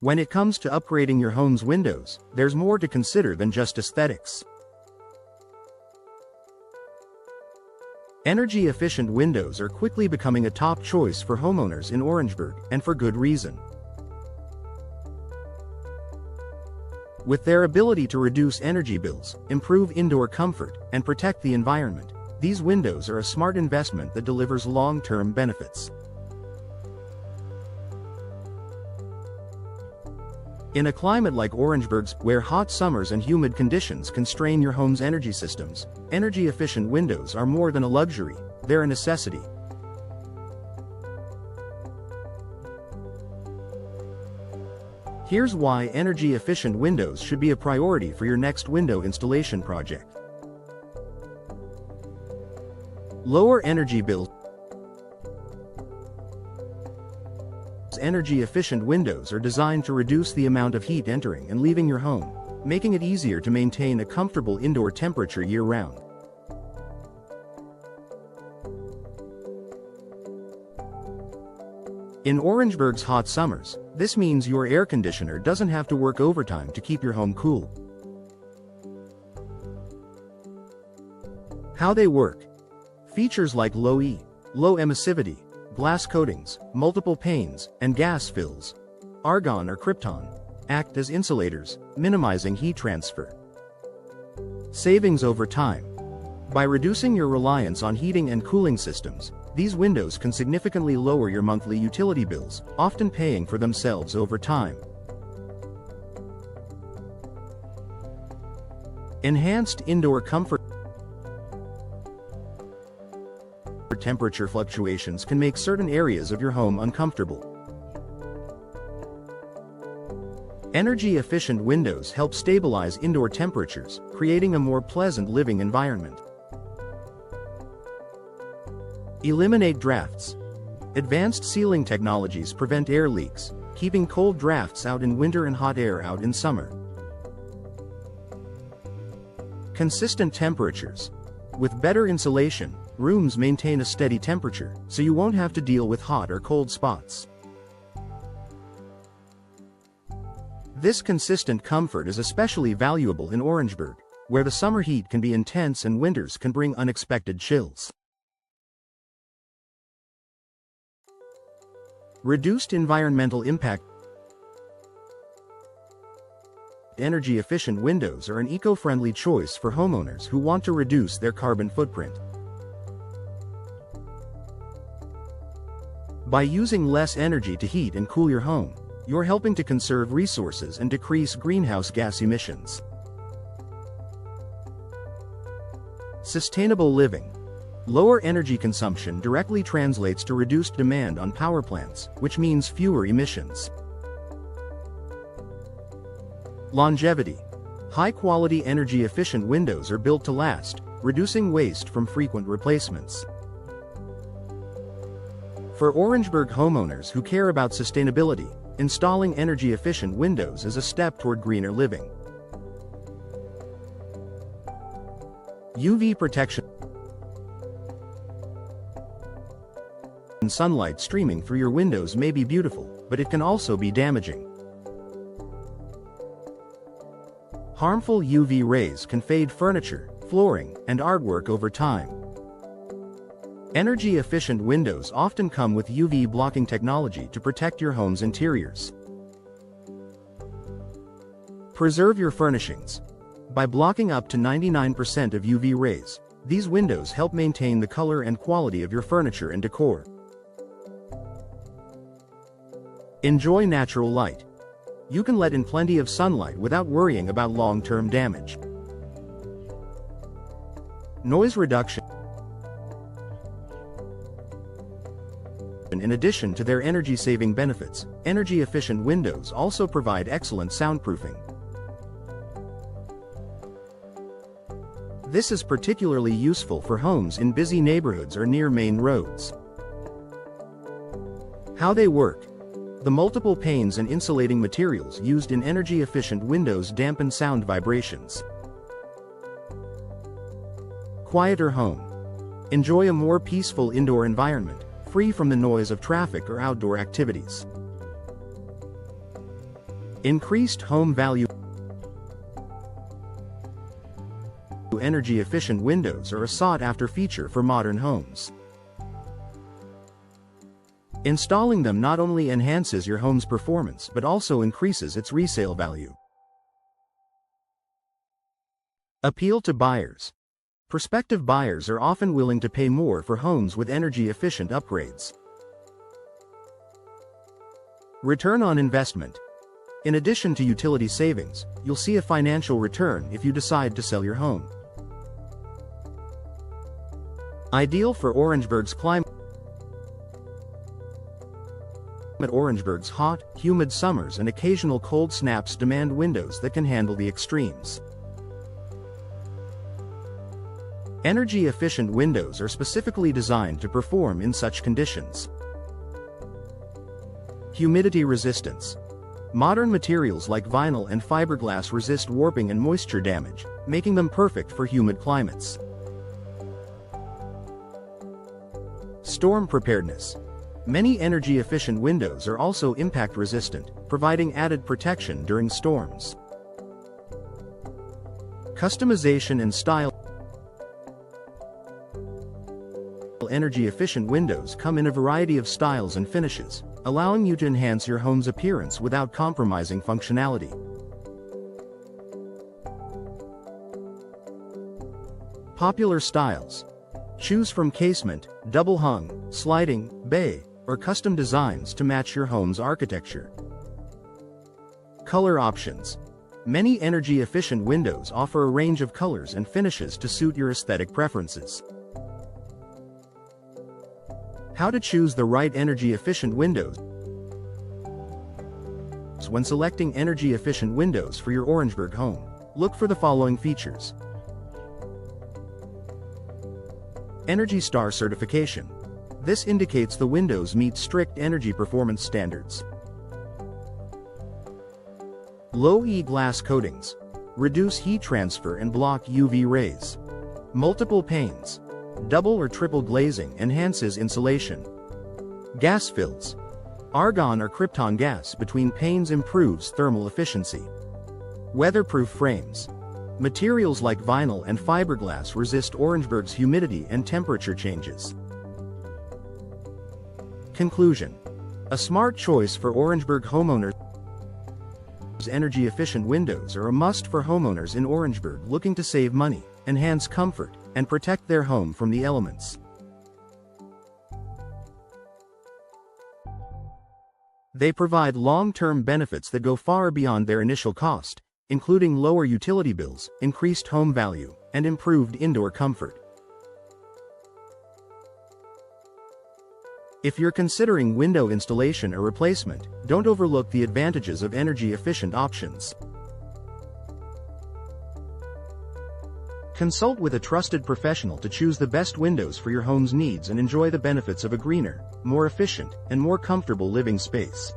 When it comes to upgrading your home's windows, there's more to consider than just aesthetics. Energy-efficient windows are quickly becoming a top choice for homeowners in Orangeburg, and for good reason. With their ability to reduce energy bills, improve indoor comfort, and protect the environment, these windows are a smart investment that delivers long-term benefits. In a climate like Orangeburg's, where hot summers and humid conditions can strain your home's energy systems, energy-efficient windows are more than a luxury, they're a necessity. Here's why energy-efficient windows should be a priority for your next window installation project. Lower energy bills. Energy-efficient windows are designed to reduce the amount of heat entering and leaving your home, making it easier to maintain a comfortable indoor temperature year-round. In Orangeburg's hot summers, this means your air conditioner doesn't have to work overtime to keep your home cool. How they work. Features like low emissivity, glass coatings, multiple panes, and gas fills, argon or krypton, act as insulators, minimizing heat transfer. Savings over time. By reducing your reliance on heating and cooling systems, these windows can significantly lower your monthly utility bills, often paying for themselves over time. Enhanced indoor comfort. Temperature fluctuations can make certain areas of your home uncomfortable. Energy-efficient windows help stabilize indoor temperatures, creating a more pleasant living environment. Eliminate drafts. Advanced sealing technologies prevent air leaks, keeping cold drafts out in winter and hot air out in summer. Consistent temperatures. With better insulation, rooms maintain a steady temperature, so you won't have to deal with hot or cold spots. This consistent comfort is especially valuable in Orangeburg, where the summer heat can be intense and winters can bring unexpected chills. Reduced environmental impact. Energy-efficient windows are an eco-friendly choice for homeowners who want to reduce their carbon footprint. By using less energy to heat and cool your home, you're helping to conserve resources and decrease greenhouse gas emissions. Sustainable living. Lower energy consumption directly translates to reduced demand on power plants, which means fewer emissions. Longevity. High-quality energy-efficient windows are built to last, reducing waste from frequent replacements. For Orangeburg homeowners who care about sustainability, installing energy-efficient windows is a step toward greener living. UV protection. Sunlight streaming through your windows may be beautiful, but it can also be damaging. Harmful UV rays can fade furniture, flooring, and artwork over time. Energy-efficient windows often come with UV blocking technology to protect your home's interiors. Preserve your furnishings. By blocking up to 99% of UV rays, these windows help maintain the color and quality of your furniture and decor. Enjoy natural light. You can let in plenty of sunlight without worrying about long-term damage. Noise reduction. In addition to their energy-saving benefits, energy-efficient windows also provide excellent soundproofing. This is particularly useful for homes in busy neighborhoods or near main roads. How they work. The multiple panes and insulating materials used in energy-efficient windows dampen sound vibrations. Quieter home. Enjoy a more peaceful indoor environment, free from the noise of traffic or outdoor activities. Increased home value. Energy-efficient windows are a sought-after feature for modern homes. Installing them not only enhances your home's performance but also increases its resale value. Appeal to buyers. Prospective buyers are often willing to pay more for homes with energy-efficient upgrades. Return on investment. In addition to utility savings, you'll see a financial return if you decide to sell your home. Ideal for Orangeburg's climate. Orangeburg's hot, humid summers and occasional cold snaps demand windows that can handle the extremes. Energy-efficient windows are specifically designed to perform in such conditions. Humidity resistance. Modern materials like vinyl and fiberglass resist warping and moisture damage, making them perfect for humid climates. Storm preparedness. Many energy-efficient windows are also impact-resistant, providing added protection during storms. Customization and style. Energy-efficient windows come in a variety of styles and finishes, allowing you to enhance your home's appearance without compromising functionality. Popular styles. Choose from casement, double-hung, sliding, bay, or custom designs to match your home's architecture. Color options. Many energy-efficient windows offer a range of colors and finishes to suit your aesthetic preferences. How to choose the right energy-efficient windows. When selecting energy-efficient windows for your Orangeburg home, look for the following features. Energy Star certification. This indicates the windows meet strict energy performance standards. Low E glass coatings. Reduce heat transfer and block UV rays. Multiple panes. Double or triple glazing enhances insulation. Gas fills. Argon or krypton gas between panes improves thermal efficiency. Weatherproof frames. Materials like vinyl and fiberglass resist Orangeburg's humidity and temperature changes. Conclusion. A smart choice for Orangeburg homeowners. Energy-efficient windows are a must for homeowners in Orangeburg looking to save money, enhance comfort, and protect their home from the elements. They provide long-term benefits that go far beyond their initial cost, including lower utility bills, increased home value, and improved indoor comfort. If you're considering window installation or replacement, don't overlook the advantages of energy-efficient options. Consult with a trusted professional to choose the best windows for your home's needs and enjoy the benefits of a greener, more efficient, and more comfortable living space.